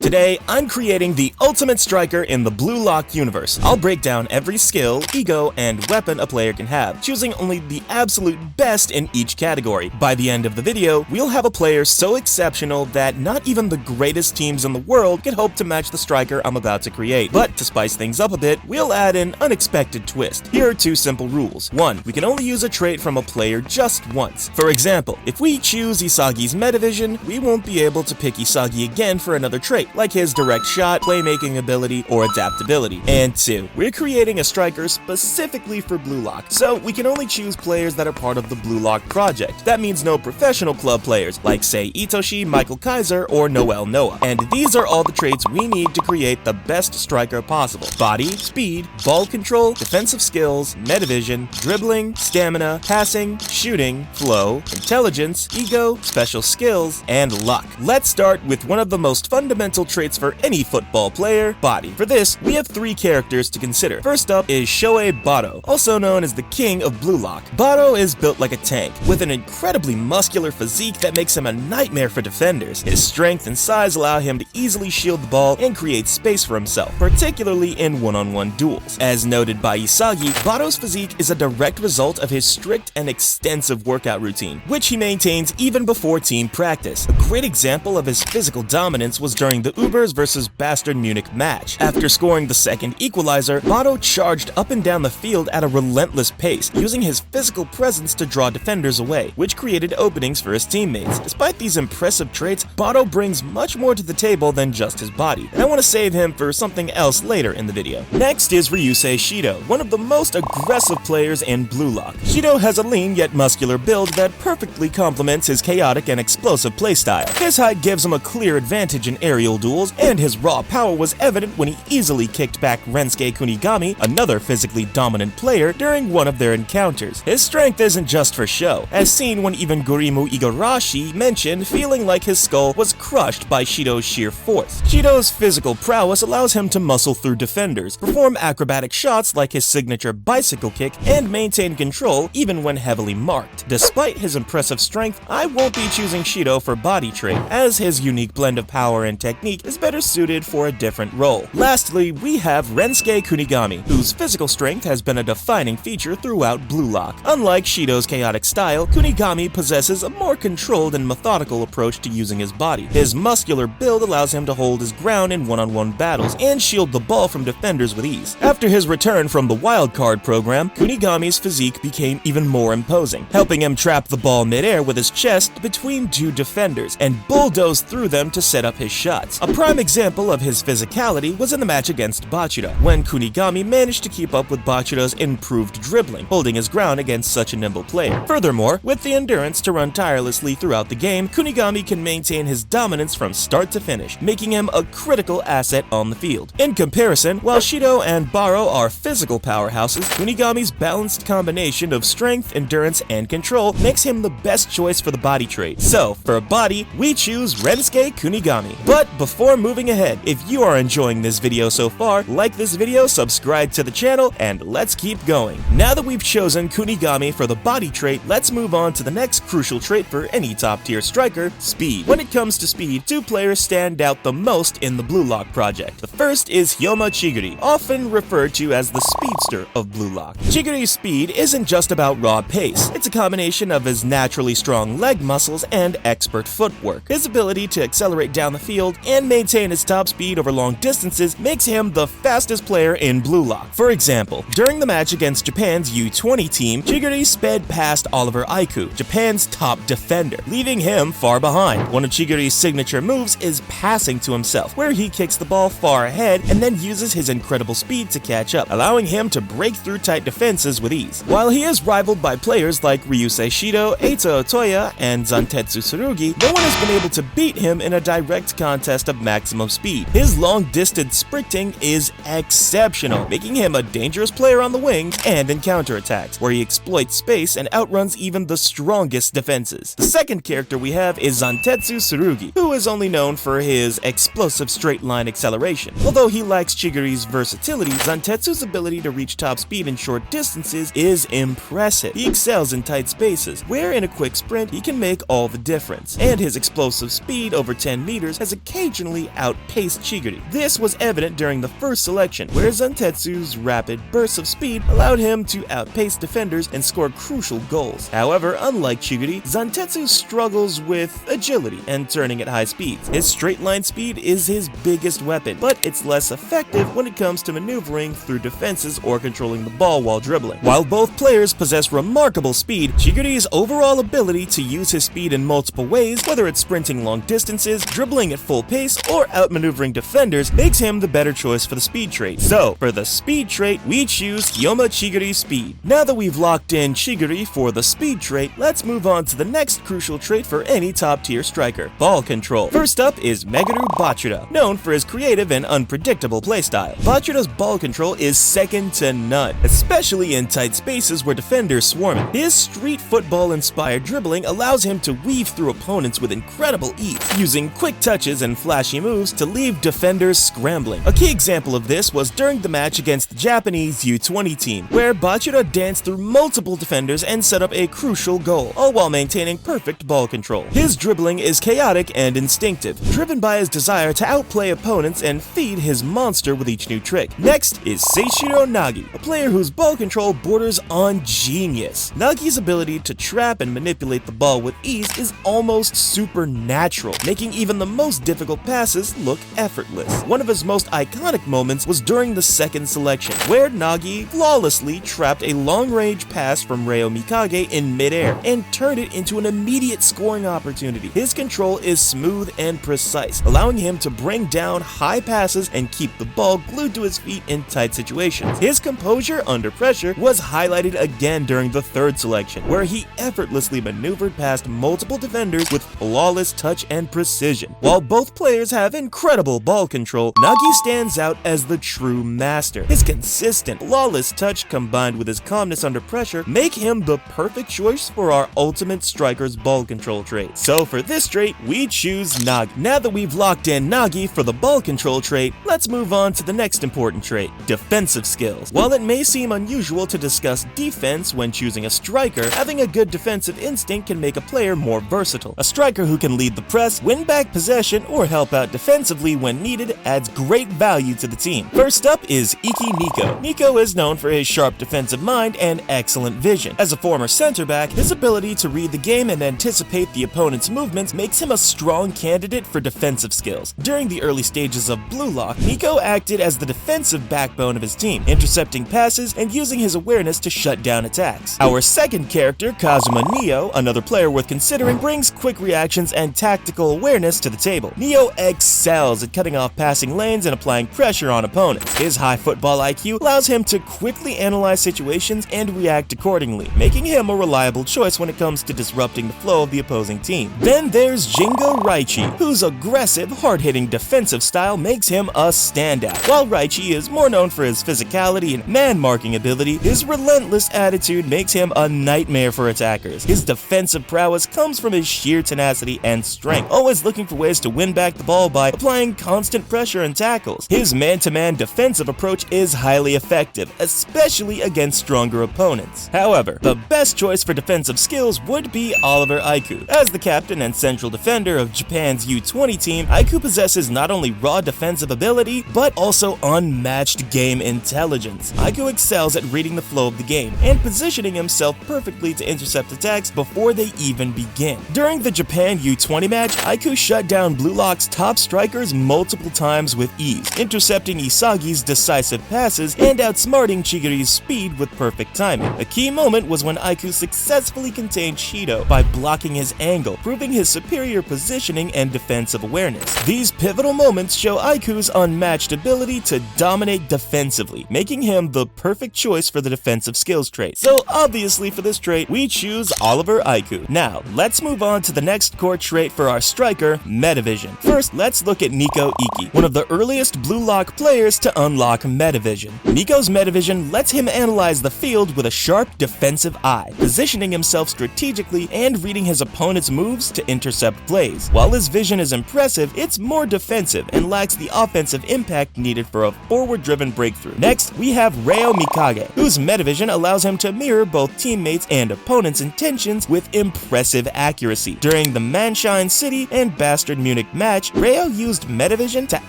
Today, I'm creating the ultimate striker in the Blue Lock universe. I'll break down every skill, ego, and weapon a player can have, choosing only the absolute best in each category. By the end of the video, we'll have a player so exceptional that not even the greatest teams in the world could hope to match the striker I'm about to create. But to spice things up a bit, we'll add an unexpected twist. Here are two simple rules. 1. We can only use a trait from a player just once. For example, if we choose Isagi's Metavision, we won't be able to pick Isagi again for another trait, like his direct shot, playmaking ability, or adaptability. And 2. We're creating a striker specifically for Blue Lock, so we can only choose players that are part of the Blue Lock project. That means no professional club players, like say Itoshi, Michael Kaiser, or Noel Noah. And these are all the traits we need to create the best striker possible. Body, speed, ball control, defensive skills, metavision, dribbling, stamina, passing, shooting, flow, intelligence, ego, special skills, and luck. Let's start with one of the most fundamental traits for any football player, body. For this, we have 3 characters to consider. First up is Shohei Bado, also known as the king of Blue Lock. Bado is built like a tank, with an incredibly muscular physique that makes him a nightmare for defenders. His strength and size allow him to easily shield the ball and create space for himself, particularly in one-on-one duels. As noted by Isagi, Bado's physique is a direct result of his strict and extensive workout routine, which he maintains even before team practice. A great example of his physical dominance was during the Ubers vs Bastard Munich match. After scoring the second equalizer, Bado charged up and down the field at a relentless pace, using his physical presence to draw defenders away, which created openings for his teammates. Despite these impressive traits, Bado brings much more to the table than just his body, and I want to save him for something else later in the video. Next is Ryusei Shido, one of the most aggressive players in Blue Lock. Shido has a lean yet muscular build that perfectly complements his chaotic and explosive playstyle. His height gives him a clear advantage in aerial duels, and his raw power was evident when he easily kicked back Rensuke Kunigami, another physically dominant player, during one of their encounters. His strength isn't just for show, as seen when even Gurimu Igarashi mentioned feeling like his skull was crushed by Shido's sheer force. Shido's physical prowess allows him to muscle through defenders, perform acrobatic shots like his signature bicycle kick, and maintain control even when heavily marked. Despite his impressive strength, I won't be choosing Shido for body trait, as his unique blend of power and technique is better suited for a different role. Lastly, we have Rensuke Kunigami, whose physical strength has been a defining feature throughout Blue Lock. Unlike Shido's chaotic style, Kunigami possesses a more controlled and methodical approach to using his body. His muscular build allows him to hold his ground in one-on-one battles and shield the ball from defenders with ease. After his return from the wildcard program, Kunigami's physique became even more imposing, helping him trap the ball midair with his chest between 2 defenders and bulldoze through them to set up his shots. A prime example of his physicality was in the match against Bachira, when Kunigami managed to keep up with Bachira's improved dribbling, holding his ground against such a nimble player. Furthermore, with the endurance to run tirelessly throughout the game, Kunigami can maintain his dominance from start to finish, making him a critical asset on the field. In comparison, while Shido and Baro are physical powerhouses, Kunigami's balanced combination of strength, endurance, and control makes him the best choice for the body trait. So, for a body, we choose Rensuke Kunigami. But before moving ahead, if you are enjoying this video so far, like this video, subscribe to the channel, and let's keep going. Now that we've chosen Kunigami for the body trait, let's move on to the next crucial trait for any top-tier striker, speed. When it comes to speed, 2 players stand out the most in the Blue Lock project. The first is Hyoma Chiguri, often referred to as the speedster of Blue Lock. Chiguri's speed isn't just about raw pace, it's a combination of his naturally strong leg muscles and expert footwork. His ability to accelerate down the field and maintain his top speed over long distances makes him the fastest player in Blue Lock. For example, during the match against Japan's U20 team, Chiguri sped past Oliver Aiku, Japan's top defender, leaving him far behind. One of Chiguri's signature moves is passing to himself, where he kicks the ball far ahead and then uses his incredible speed to catch up, allowing him to break through tight defenses with ease. While he is rivaled by players like Ryusei Shido, Eito Otoya, and Zantetsu Tsurugi, no one has been able to beat him in a direct contest of maximum speed. His long-distance sprinting is exceptional, making him a dangerous player on the wings and in counterattacks, where he exploits space and outruns even the strongest defenses. The second character we have is Zantetsu Tsurugi, who is only known for his explosive straight-line acceleration. Although he lacks Chiguri's versatility, Zantetsu's ability to reach top speed in short distances is impressive. He excels in tight spaces, where in a quick sprint he can make all the difference, and his explosive speed over 10 meters has occasionally occasionally outpaced Chigiri. This was evident during the first selection, where Zantetsu's rapid bursts of speed allowed him to outpace defenders and score crucial goals. However, unlike Chigiri, Zantetsu struggles with agility and turning at high speeds. His straight line speed is his biggest weapon, but it's less effective when it comes to maneuvering through defenses or controlling the ball while dribbling. While both players possess remarkable speed, Chigiri's overall ability to use his speed in multiple ways, whether it's sprinting long distances, dribbling at full pace, or outmaneuvering defenders, makes him the better choice for the speed trait. So, for the speed trait, we choose Hyoma Chigiri Speed. Now that we've locked in Chigiri for the speed trait, let's move on to the next crucial trait for any top-tier striker: ball control. First up is Meguru Bachira, known for his creative and unpredictable playstyle. Bachira's ball control is second to none, especially in tight spaces where defenders swarm him. His street football-inspired dribbling allows him to weave through opponents with incredible ease, using quick touches and flashy moves to leave defenders scrambling. A key example of this was during the match against the Japanese U20 team, where Bachira danced through multiple defenders and set up a crucial goal, all while maintaining perfect ball control. His dribbling is chaotic and instinctive, driven by his desire to outplay opponents and feed his monster with each new trick. Next is Seishiro Nagi, a player whose ball control borders on genius. Nagi's ability to trap and manipulate the ball with ease is almost supernatural, making even the most difficult passes look effortless. One of his most iconic moments was during the second selection, where Nagi flawlessly trapped a long-range pass from Reo Mikage in midair and turned it into an immediate scoring opportunity. His control is smooth and precise, allowing him to bring down high passes and keep the ball glued to his feet in tight situations. His composure under pressure was highlighted again during the third selection, where he effortlessly maneuvered past multiple defenders with flawless touch and precision. While both players have incredible ball control, Nagi stands out as the true master. His consistent, flawless touch combined with his calmness under pressure make him the perfect choice for our ultimate striker's ball control trait. So for this trait, we choose Nagi. Now that we've locked in Nagi for the ball control trait, let's move on to the next important trait: defensive skills. While it may seem unusual to discuss defense when choosing a striker, having a good defensive instinct can make a player more versatile. A striker who can lead the press, win back possession, or help out defensively when needed adds great value to the team. First up is Iki Nico. Nico is known for his sharp defensive mind and excellent vision. As a former center back, his ability to read the game and anticipate the opponent's movements makes him a strong candidate for defensive skills. During the early stages of Blue Lock, Nico acted as the defensive backbone of his team, intercepting passes and using his awareness to shut down attacks. Our second character, Kazuma Neo, another player worth considering, brings quick reactions and tactical awareness to the table. Neo excels at cutting off passing lanes and applying pressure on opponents. His high football IQ allows him to quickly analyze situations and react accordingly, making him a reliable choice when it comes to disrupting the flow of the opposing team. Then there's Jingo Raichi, whose aggressive, hard-hitting defensive style makes him a standout. While Raichi is more known for his physicality and man-marking ability, his relentless attitude makes him a nightmare for attackers. His defensive prowess comes from his sheer tenacity and strength, always looking for ways to win back the ball by applying constant pressure and tackles. His man-to-man defensive approach is highly effective, especially against stronger opponents. However, the best choice for defensive skills would be Oliver Aiku. As the captain and central defender of Japan's U20 team, Aiku possesses not only raw defensive ability, but also unmatched game intelligence. Aiku excels at reading the flow of the game and positioning himself perfectly to intercept attacks before they even begin. During the Japan U20 match, Aiku shut down Blue Lock's top strikers multiple times with ease, intercepting Isagi's decisive passes and outsmarting Chigiri's speed with perfect timing. A key moment was when Aiku successfully contained Shido by blocking his angle, proving his superior positioning and defensive awareness. These pivotal moments show Aiku's unmatched ability to dominate defensively, making him the perfect choice for the defensive skills trait. So obviously for this trait, we choose Oliver Aiku. Now, let's move on to the next core trait for our striker, Metavision. First, let's look at Nico Iki, one of the earliest Blue Lock players to unlock Metavision. Nico's Metavision lets him analyze the field with a sharp defensive eye, positioning himself strategically and reading his opponent's moves to intercept plays. While his vision is impressive, it's more defensive and lacks the offensive impact needed for a forward-driven breakthrough. Next, we have Reo Mikage, whose Metavision allows him to mirror both teammates and opponents' intentions with impressive accuracy. During the Manshine City and Bastard Munich match, match, Ryo used Metavision to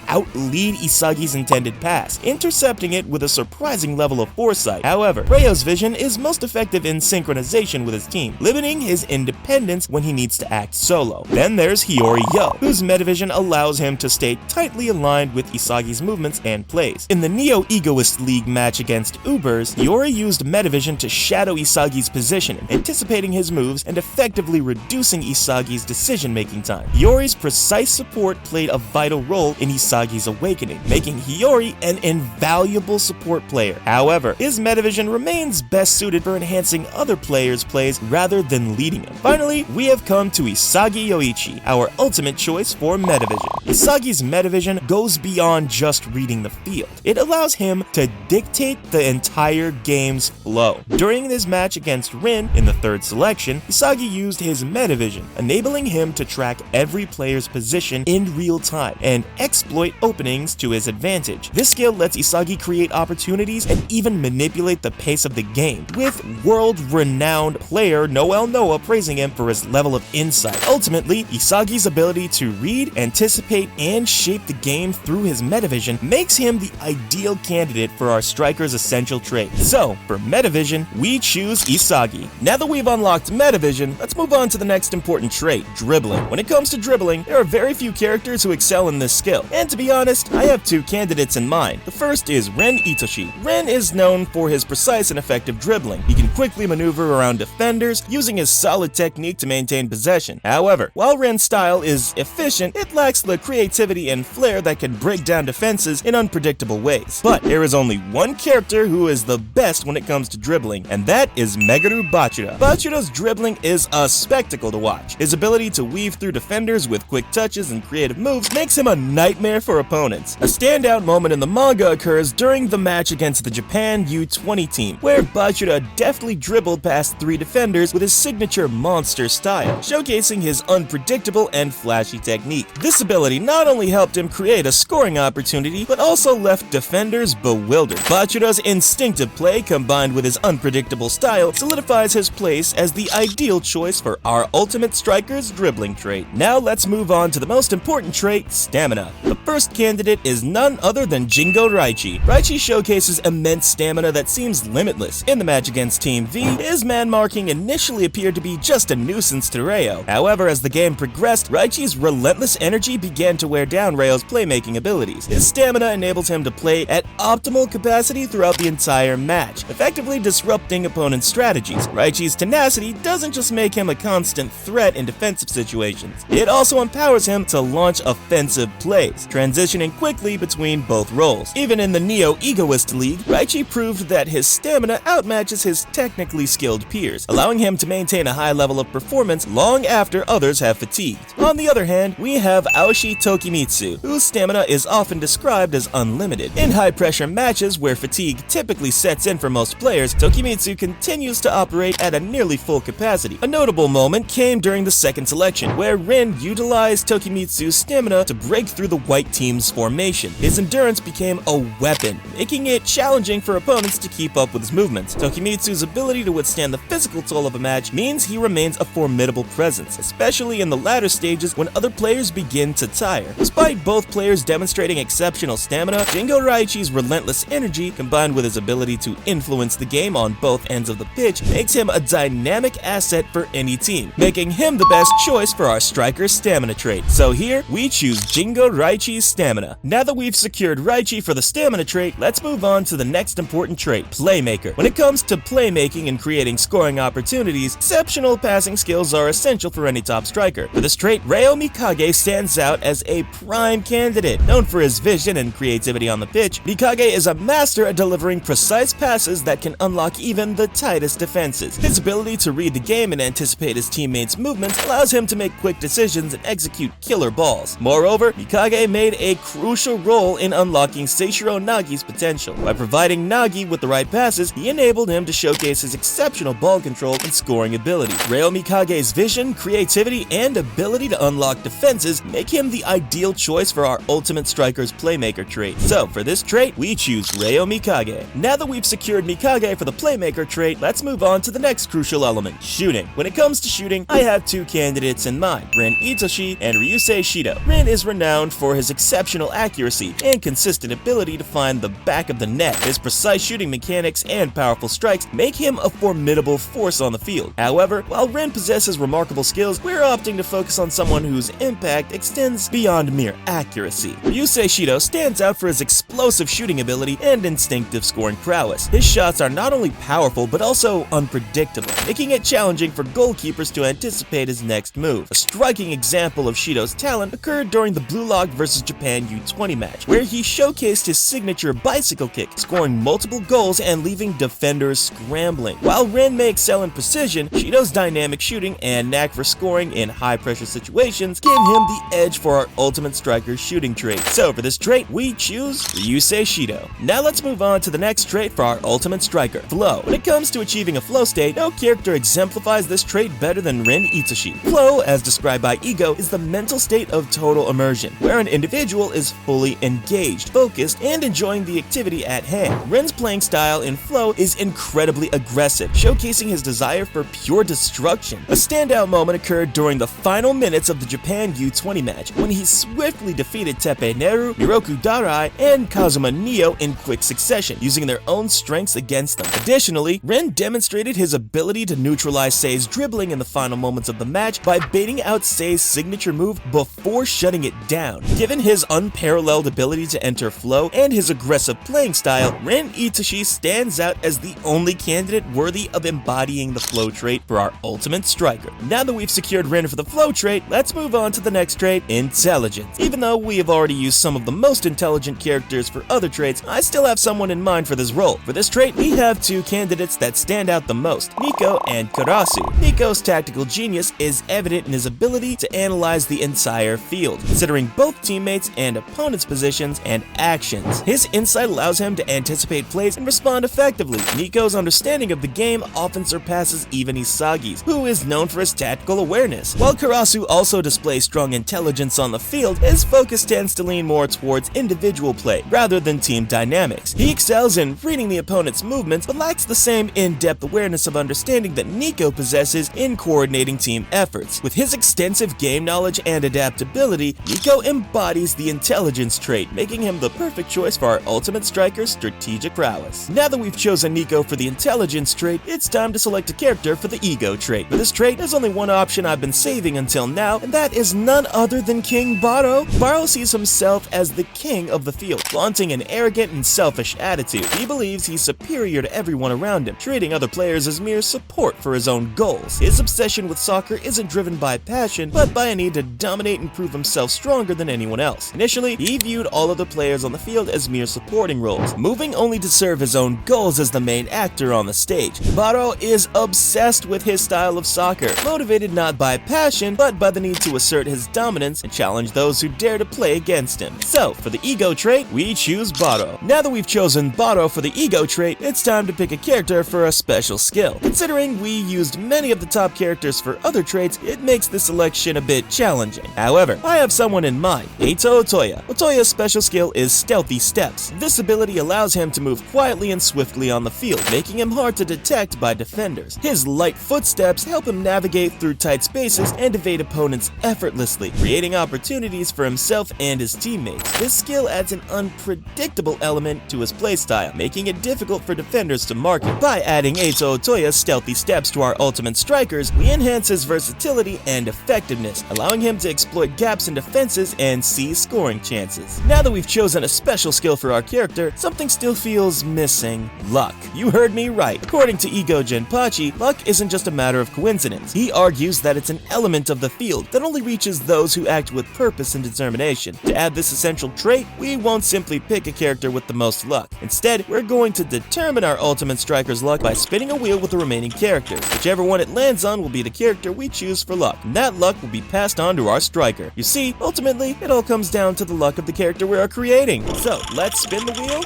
outlead Isagi's intended pass, intercepting it with a surprising level of foresight. However, Ryo's vision is most effective in synchronization with his team, limiting his independence when he needs to act solo. Then there's Hiyori Yo, whose Metavision allows him to stay tightly aligned with Isagi's movements and plays. In the Neo Egoist League match against Ubers, Hiyori used Metavision to shadow Isagi's position, anticipating his moves and effectively reducing Isagi's decision-making time. Hiyori's precise support played a vital role in Isagi's awakening, making Hiyori an invaluable support player. However, his Metavision remains best suited for enhancing other players' plays rather than leading them. Finally, we have come to Isagi Yoichi, our ultimate choice for Metavision. Isagi's Metavision goes beyond just reading the field. It allows him to dictate the entire game's flow. During this match against Rin in the third selection, Isagi used his Metavision, enabling him to track every player's position in real time and exploit openings to his advantage. This skill lets Isagi create opportunities and even manipulate the pace of the game, with world-renowned player Noel Noah praising him for his level of insight. Ultimately, Isagi's ability to read, anticipate, and shape the game through his Metavision makes him the ideal candidate for our striker's essential trait. So, for Metavision, we choose Isagi. Now that we've unlocked Metavision, let's move on to the next important trait, Dribbling. When it comes to dribbling, there are very few characters who excel in this skill, and to be honest, I have two candidates in mind. The first is Ren Itoshi. Ren is known for his precise and effective dribbling. He can quickly maneuver around defenders, using his solid technique to maintain possession. However, while Ren's style is efficient, it lacks the creativity and flair that can break down defenses in unpredictable ways. But there is only one character who is the best when it comes to dribbling, and that is Meguru Bachura. Bachura's dribbling is a spectacle to watch. His ability to weave through defenders with quick touches and creative moves makes him a nightmare for opponents. A standout moment in the manga occurs during the match against the Japan U20 team, where Bachura deftly dribbled past 3 defenders with his signature monster style, showcasing his unpredictable and flashy technique. This ability not only helped him create a scoring opportunity, but also left defenders bewildered. Bachura's instinctive play combined with his unpredictable style solidifies his place as the ideal choice for our ultimate striker's dribbling trait. Now let's move on to the most important trait, stamina. The first candidate is none other than Jingo Raichi. Raichi showcases immense stamina that seems limitless. In the match against Team V, his man-marking initially appeared to be just a nuisance to Ryo. However, as the game progressed, Raichi's relentless energy began to wear down Ryo's playmaking abilities. His stamina enables him to play at optimal capacity throughout the entire match, effectively disrupting opponents' strategies. Raichi's tenacity doesn't just make him a constant threat in defensive situations, it also empowers him to launch offensive plays, transitioning quickly between both roles. Even in the Neo Egoist League, Raichi proved that his stamina outmatches his technically skilled peers, allowing him to maintain a high level of performance long after others have fatigued. On the other hand, we have Aoshi Tokimitsu, whose stamina is often described as unlimited. In high-pressure matches where fatigue typically sets in for most players, Tokimitsu continues to operate at a nearly full capacity. A notable moment came during the second selection, where Rin utilized Tokimitsu's stamina to break through the white team's formation. His endurance became a weapon, making it challenging for opponents to keep up with his movements. Tokimitsu's ability to withstand the physical toll of a match means he remains a formidable presence, especially in the latter stages when other players begin to tire. Despite both players demonstrating exceptional stamina, Jingo Raichi's relentless energy, combined with his ability to influence the game on both ends of the pitch, makes him a dynamic asset for any team, making him the best choice for our striker's stamina trait. So here, we choose Jingo Raichi's stamina. Now that we've secured Raichi for the stamina trait, let's move on to the next important trait, Playmaker. When it comes to playmaking and creating scoring opportunities, exceptional passing skills are essential for any top striker. For this trait, Ryo Mikage stands out as a prime candidate. Known for his vision and creativity on the pitch, Mikage is a master at delivering precise passes that can unlock even the tightest defenses. His ability to read the game and anticipate his teammates' movements allows him to make quick decisions and execute killer balls. Moreover, Mikage made a crucial role in unlocking Seishiro Nagi's potential. By providing Nagi with the right passes, he enabled him to showcase his exceptional ball control and scoring ability. Ryo Mikage's vision, creativity, and ability to unlock defenses make him the ideal choice for our ultimate striker's Playmaker trait. So, for this trait, we choose Ryo Mikage. Now that we've secured Mikage for the Playmaker trait, let's move on to the next crucial element, shooting. When it comes to shooting, I have two candidates in mind, Ren Itoshi and Ryusei Ryusei Shido. Rin is renowned for his exceptional accuracy and consistent ability to find the back of the net. His precise shooting mechanics and powerful strikes make him a formidable force on the field. However, while Rin possesses remarkable skills, we're opting to focus on someone whose impact extends beyond mere accuracy. Ryusei Shido stands out for his explosive shooting ability and instinctive scoring prowess. His shots are not only powerful but also unpredictable, making it challenging for goalkeepers to anticipate his next move. A striking example of Shido's talent occurred during the Blue Lock vs Japan U20 match, where he showcased his signature bicycle kick, scoring multiple goals and leaving defenders scrambling. While Rin may excel in precision, Shido's dynamic shooting and knack for scoring in high-pressure situations give him the edge for our Ultimate Striker's shooting trait. So for this trait, we choose Ryusei Shido. Now let's move on to the next trait for our Ultimate Striker, Flow. When it comes to achieving a flow state, no character exemplifies this trait better than Rin Itsushi. Flow, as described by Ego, is the mental state of total immersion, where an individual is fully engaged, focused, and enjoying the activity at hand. Rin's playing style in Flow is incredibly aggressive, showcasing his desire for pure destruction. A standout moment occurred during the final minutes of the Japan U20 match, when he swiftly defeated Teppei Neru, Miroku Darai, and Kazuma Neo in quick succession, using their own strengths against them. Additionally, Rin demonstrated his ability to neutralize Sei's dribbling in the final moments of the match by baiting out Sei's signature move before shutting it down. Given his unparalleled ability to enter flow and his aggressive playing style, Rin Itsushi stands out as the only candidate worthy of embodying the flow trait for our Ultimate Striker. Now that we've secured Rin for the flow trait, let's move on to the next trait, Intelligence. Even though we have already used some of the most intelligent characters for other traits, I still have someone in mind for this role. For this trait, we have two candidates that stand out the most, Nico and Karasu. Nico's tactical genius is evident in his ability to analyze the entire field, considering both teammates and opponents' positions and actions. His insight allows him to anticipate plays and respond effectively. Nico's understanding of the game often surpasses even Isagi's, who is known for his tactical awareness. While Karasu also displays strong intelligence on the field, his focus tends to lean more towards individual play rather than team dynamics. He excels in reading the opponent's movements, but lacks the same in-depth awareness of understanding that Nico possesses in coordinating team efforts. With his extensive game knowledge and adaptability, Nico embodies the intelligence trait, making him the perfect choice for our Ultimate Striker's strategic prowess. Now that we've chosen Nico for the intelligence trait, it's time to select a character for the ego trait. For this trait, there's only one option I've been saving until now, and that is none other than King Baro. Baro sees himself as the king of the field, flaunting an arrogant and selfish attitude. He believes he's superior to everyone around him, treating other players as mere support for his own goals. His obsession with soccer isn't driven by passion, but by a need to dominate and prove himself stronger than anyone else. Initially, he viewed all other players on the field as mere supporting roles, moving only to serve his own goals as the main actor on the stage. Baro is obsessed with his style of soccer, motivated not by passion, but by the need to assert his dominance and challenge those who dare to play against him. So, for the ego trait, we choose Baro. Now that we've chosen Baro for the ego trait, it's time to pick a character for a special skill. Considering we used many of the top characters for other traits, it makes the selection a bit challenging. However, I have someone in mind, Eito Otoya. Otoya's special skill is Stealthy Steps. This ability allows him to move quietly and swiftly on the field, making him hard to detect by defenders. His light footsteps help him navigate through tight spaces and evade opponents effortlessly, creating opportunities for himself and his teammates. This skill adds an unpredictable element to his playstyle, making it difficult for defenders to mark him. By adding Eito Otoya's Stealthy Steps to our Ultimate Strikers, we enhance his versatility and effectiveness, allowing him to exploit gaps in defenses and seize scoring chances. Now that we've chosen a special skill for our character, something still feels missing: luck. You heard me right. According to Ego Genpachi, luck isn't just a matter of coincidence. He argues that it's an element of the field that only reaches those who act with purpose and determination. To add this essential trait, we won't simply pick a character with the most luck. Instead, we're going to determine our Ultimate Striker's luck by spinning a wheel with the remaining characters. Whichever one it lands on will be the character we choose for luck, and that luck will be passed on to our striker. You see, ultimately, it all comes down to the luck of the character we are creating. So, let's spin the wheel.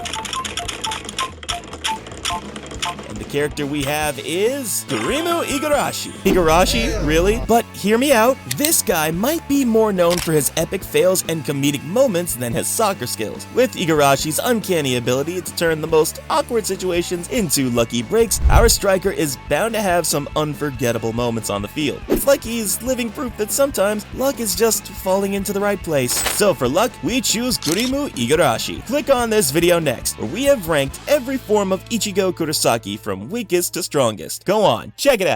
And the character we have is Hirimu Igarashi. Igarashi? Really? But hear me out, this guy might be more known for his epic fails and comedic moments than his soccer skills. With Igarashi's uncanny ability to turn the most awkward situations into lucky breaks, our striker is bound to have some unforgettable moments on the field. It's like he's living proof that sometimes luck is just falling into the right place. So for luck, we choose Kurimu Igarashi. Click on this video next, where we have ranked every form of Ichigo Kurosaki from weakest to strongest. Go on, check it out.